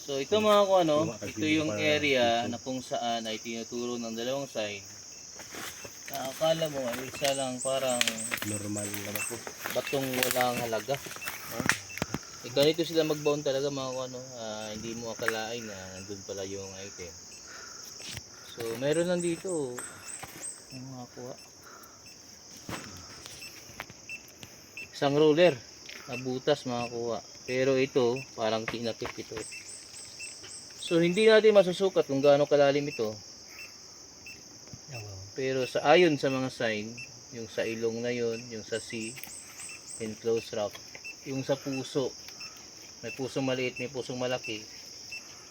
So ito mga kung ano, ito yung area na kung saan ay tinuturo ng dalawang sign. Akala mo ay isa lang parang Normal naman po. batong walang halaga. Eh, ganito sila magbaon talaga mga kung ano, hindi mo akalain na nandun pala yung item. So meron lang dito ang makakuha. Isang roller na butas makakuha. Pero ito parang tinakip ito. So hindi natin masusukat kung gaano kalalim ito. Pero sa ayon sa mga sign, yung sa ilong na yon, yung sa sea, enclosed rock, yung sa puso, may pusong maliit, may pusong malaki.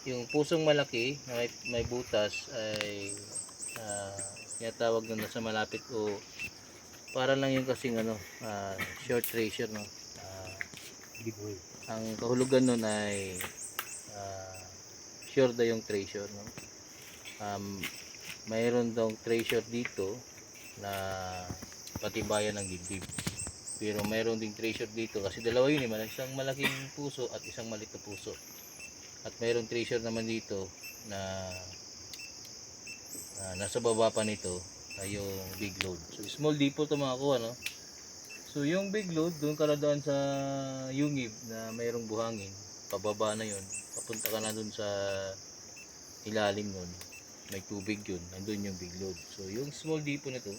Yung pusong malaki na may butas ay tinatawag na sa malapit o para lang yung kasing ano, short treasure, no. Ang kahulugan nun ay sure daw yung treasure, no. Mayroon daw treasure dito na patibayan ng dibdib. Pero mayroon ding treasure dito kasi dalawa yun, isang malaking puso at isang maliit na puso. At mayroong treasure naman dito na nasa baba pa nito ay yung big load. So small depot to mga kuha, no. So yung big load doon ka na doon sa yungib na mayroong buhangin, pababa na yun, papunta ka na doon sa ilalim nun, may tubig yun, nandun yung big load. So yung small depot na to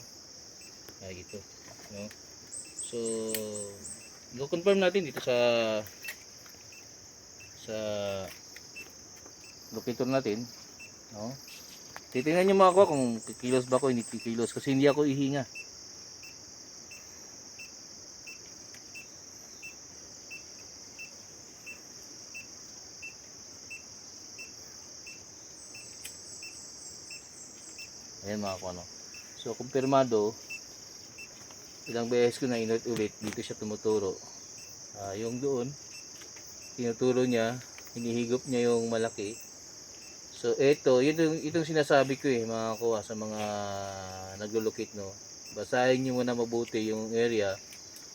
ay ito, no. So i-confirm natin dito sa locator natin, no. Titingnan nyo mga kuha kung kikilos ba ako, hindi kikilos kasi hindi ako ihinga. Ayan mga kuha, no. So kumpirmado, ilang beses ko na inert ulit, dito siya tumuturo. Yung doon tinuturo niya, hinihigop niya yung malaki. So ito, itong sinasabi ko mga kuha sa mga naglulukit, no. Basahin niyo muna mabuti yung area,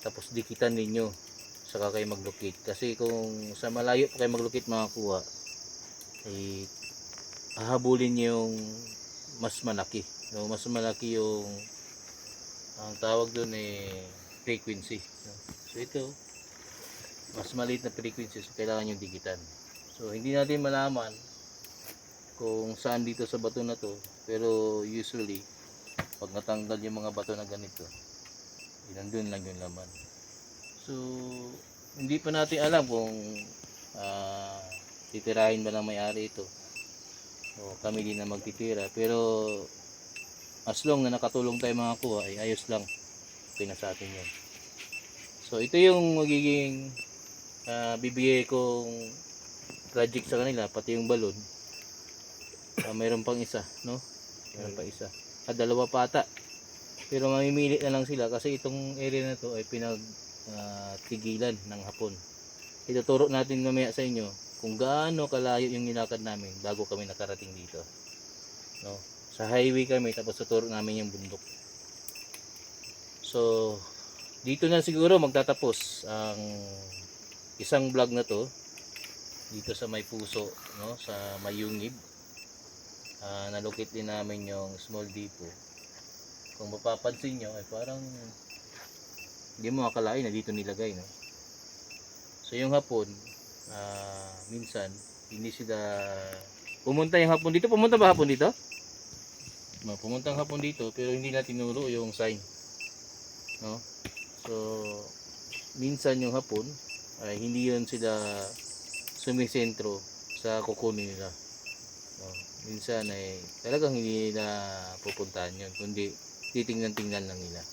tapos dikitan ninyo saka kayo maglukit. Kasi kung sa malayo pa kayo maglukit mga kuha, ay hahabulin niyo yung mas malaki, no. Mas malaki yung ang tawag doon frequency, no? So ito mas maliit na frequency, so kailangan yung dikitan. So hindi natin malaman kung saan dito sa bato na to, pero usually pag natanggal yung mga bato na ganito, nandun lang yung laman. So hindi pa natin alam kung titirahin ba ng may-ari ito o kami din na magtitira, pero as long na nakatulong tayo mga kuha ay ayos lang, okay na sa atin yun. So ito yung magiging bibigay kong project sa kanila, pati yung balon. Mayroon pang isa, no? Mayroon pa isa. Dalawa pa ata. Pero mamimili na lang sila kasi itong area na to ay tigilan ng hapon. Ituturo natin mamaya sa inyo kung gaano kalayo yung nilakad namin bago kami nakarating dito, no? Sa highway kami, tapos tuturo namin yung bundok. So dito na siguro magtatapos ang isang vlog na to dito sa may puso, no, sa Mayungib. Nalukit din namin yung small depot. Kung mapapansin nyo ay parang hindi mo akalain na dito nilagay, no. So yung hapon, minsan hindi sila pumunta yung hapon dito. Pumunta ba hapon dito? Pumunta ang hapon dito pero hindi na tinuro yung sign, no. So minsan yung hapon ay hindi yun sila sumisentro sa kukunin nila, no. Minsan ay talagang hindi na pupuntahan yun, kundi titingnan-tingnan lang nila.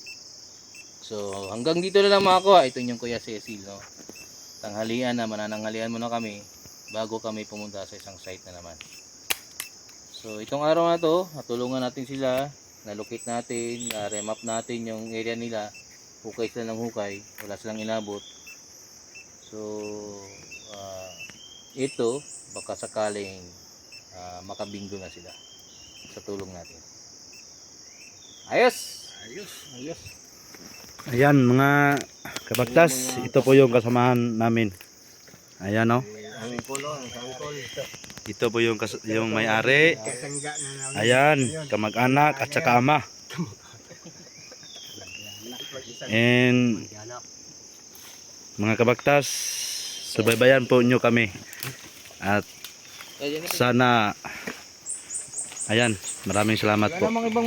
So hanggang dito na lang mga kuha. Ito yung Kuya Cecil, no. Tanghalian na, manananghalian muna kami bago kami pumunta sa isang site na naman. So itong araw na to, natulungan natin sila, nalukit natin, remap natin yung area nila. Hukay sila ng hukay, wala silang inabot. So ito baka sakaling makabingo na sila sa tulong natin. Ayos! Ayos. Ayos! Ayan mga kabaktas, ito po yung kasamahan namin. Ayan o. Ito po yung, yung may-ari. Ayan, kamag-anak at saka ama. And mga kabaktas, subaybayan po nyo kami. At sana, ayan, maraming salamat po. Wala namang ibang